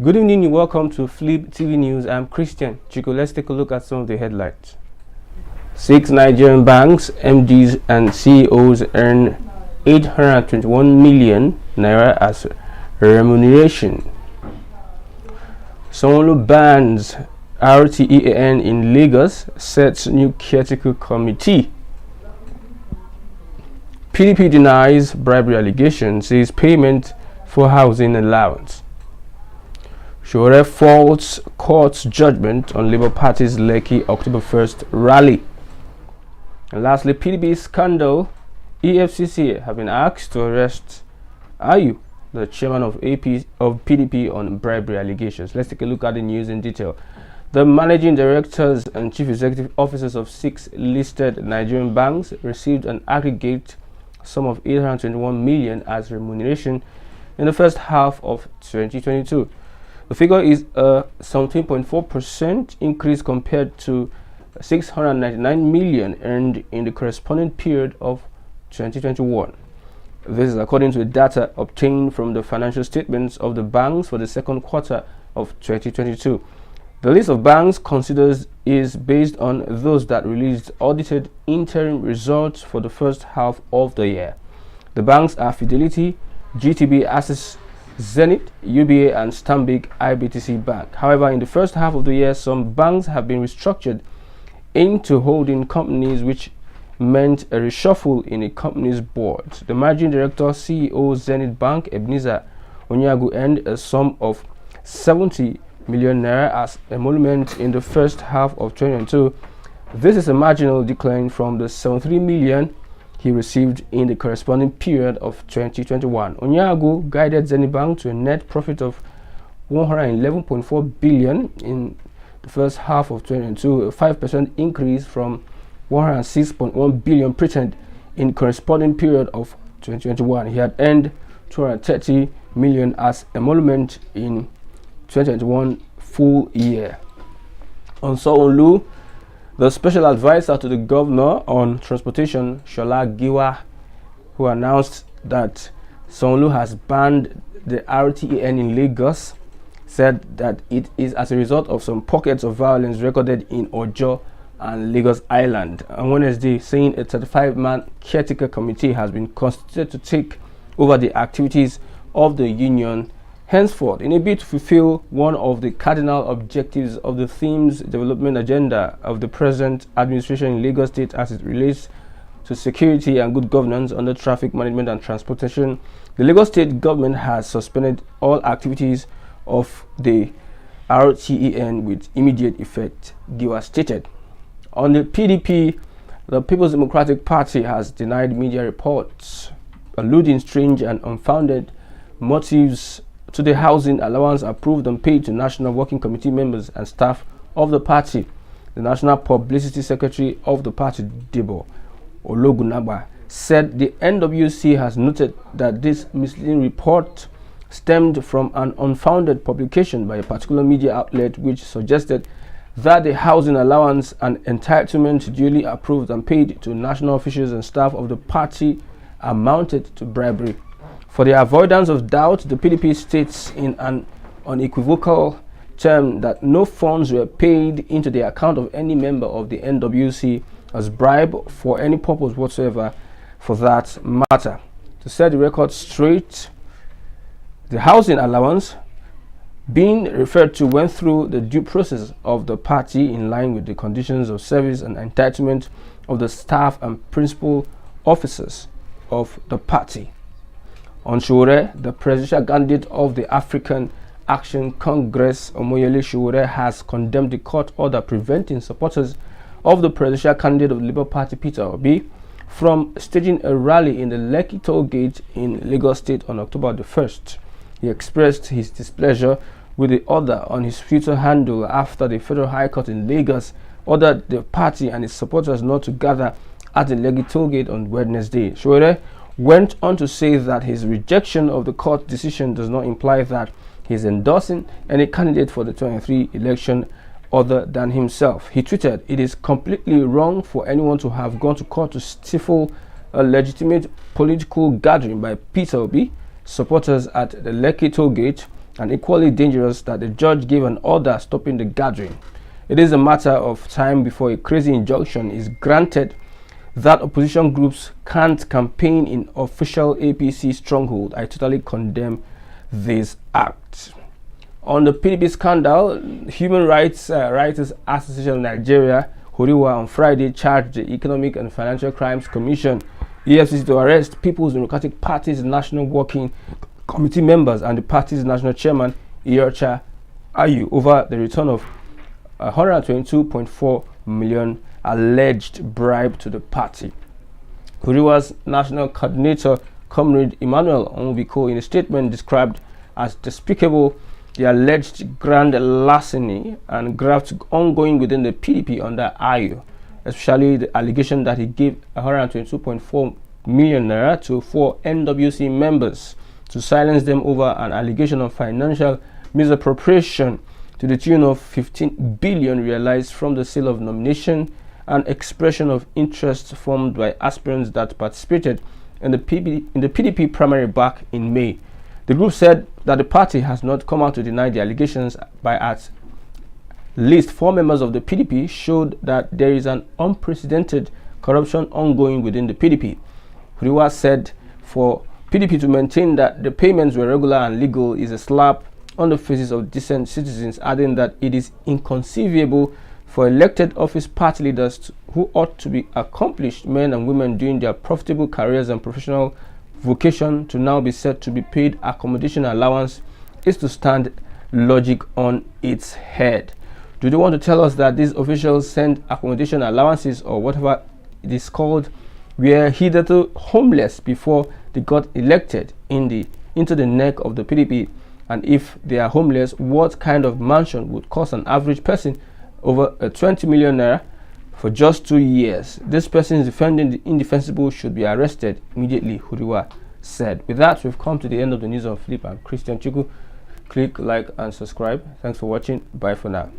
Good evening and welcome to Fliptv News. I'm Christian Chico. Let's take a look at some of the headlines. 6 Nigerian banks, MDs and CEOs earn 821 million naira as remuneration. Sanwo-Olu bans Arr3St Ayu in Lagos, sets new caretaker committee. PDP denies bribery allegations, says payment for housing allowance. Showore faults court's judgment on Labour Party's Lekki October 1st rally. And lastly, PDP scandal. Efcc have been asked to arrest Ayu, the chairman of PDP, on bribery allegations. Let's take a look at the news in detail. The managing directors and chief executive officers of 6 listed Nigerian banks received an aggregate sum of 821 million as remuneration in the first half of 2022. The figure is a 17.4% increase compared to 699 million earned in the corresponding period of 2021. This is according to the data obtained from the financial statements of the banks for the second quarter of 2022. The list of banks considered is based on those that released audited interim results for the first half of the year. The banks are Fidelity, GTB, Access, Zenith, UBA and Stanbic IBTC Bank. However, in the first half of the year, some banks have been restructured into holding companies, which meant a reshuffle in a company's board. The managing director, CEO, Zenith Bank, Ebenezer Onyagu, earned a sum of 70 million naira as emolument in the first half of 2022. This is a marginal decline from the 73 million he received in the corresponding period of 2021. Onyagu guided Zenith Bank to a net profit of 111.4 billion in the first half of 2022, a 5% increase from 106.1 billion printed in corresponding period of 2021. He had earned 230 million as emolument in 2021 full year. On Sanwo-Olu, the special advisor to the governor on transportation, Shola Giwa, who announced that Sanwo-Olu has banned the Arr3St Ayu in Lagos, said that it is as a result of some pockets of violence recorded in Ojo and Lagos Island. On Wednesday, saying a 35-man caretaker committee has been constituted to take over the activities of the union henceforth, in a bid to fulfill one of the cardinal objectives of the theme's development agenda of the present administration in Lagos State as it relates to security and good governance under traffic management and transportation. The Lagos State government has suspended all activities of the Arr3St Ayu with immediate effect, Giwa stated. On the PDP, the People's Democratic Party has denied media reports alluding strange and unfounded motives to the housing allowance approved and paid to National Working Committee members and staff of the party. The National Publicity Secretary of the party, Debo Ologunagba, said the NWC has noted that this misleading report stemmed from an unfounded publication by a particular media outlet which suggested that the housing allowance and entitlement duly approved and paid to national officials and staff of the party amounted to bribery. For the avoidance of doubt, the PDP states in an unequivocal term that no funds were paid into the account of any member of the NWC as bribe for any purpose whatsoever for that matter. To set the record straight, the housing allowance being referred to went through the due process of the party in line with the conditions of service and entitlement of the staff and principal officers of the party. On Showore, the presidential candidate of the African Action Congress, Omoyele Showore, has condemned the court order preventing supporters of the presidential candidate of the Labour Party, Peter Obi, from staging a rally in the Lekki toll gate in Lagos State on October the 1st. He expressed his displeasure with the order on his Twitter handle after the Federal High Court in Lagos ordered the party and its supporters not to gather at the Lekki toll gate on Wednesday. Showore went on to say that his rejection of the court decision does not imply that he is endorsing any candidate for the 2023 election other than himself. He tweeted, "It is completely wrong for anyone to have gone to court to stifle a legitimate political gathering by Peter Obi supporters at the Lekki toll gate and equally dangerous that the judge gave an order stopping the gathering. It is a matter of time before a crazy injunction is granted that opposition groups can't campaign in official APC stronghold. I totally condemn this act. On the PDP scandal, Human Rights Writers Association of Nigeria, Horiwa, on Friday charged the Economic and Financial Crimes Commission, EFCC, to arrest People's Democratic Party's National Working Committee members and the party's national chairman, Arr3St Ayu, over the return of 122.4 million alleged bribe to the party. Horiwa's national coordinator, Comrade Emmanuel Onwiko, in a statement described as despicable the alleged grand larceny and graft ongoing within the PDP under Ayu, especially the allegation that he gave 122.4 million naira to 4 NWC members to silence them over an allegation of financial misappropriation to the tune of 15 billion realized from the sale of nomination and expression of interest formed by aspirants that participated in the PDP primary back in May. The group said that the party has not come out to deny the allegations, by at least 4 members of the PDP showed that there is an unprecedented corruption ongoing within the PDP. Huriwa said for PDP to maintain that the payments were regular and legal is a slap on the faces of decent citizens, adding that it is inconceivable for elected office party leaders who ought to be accomplished men and women doing their profitable careers and professional vocation to now be said to be paid accommodation allowance is to stand logic on its head. Do they want to tell us that these officials send accommodation allowances, or whatever it is called, were hitherto homeless before they got elected into the neck of the PDP? And if they are homeless, what kind of mansion would cost an average person over 20 million naira for just 2 years? This person is defending the indefensible should be arrested immediately, Huriwa said. With that, we've come to the end of the news on Flip. I'm Christian Chuku. Click like and subscribe. Thanks for watching. Bye for now.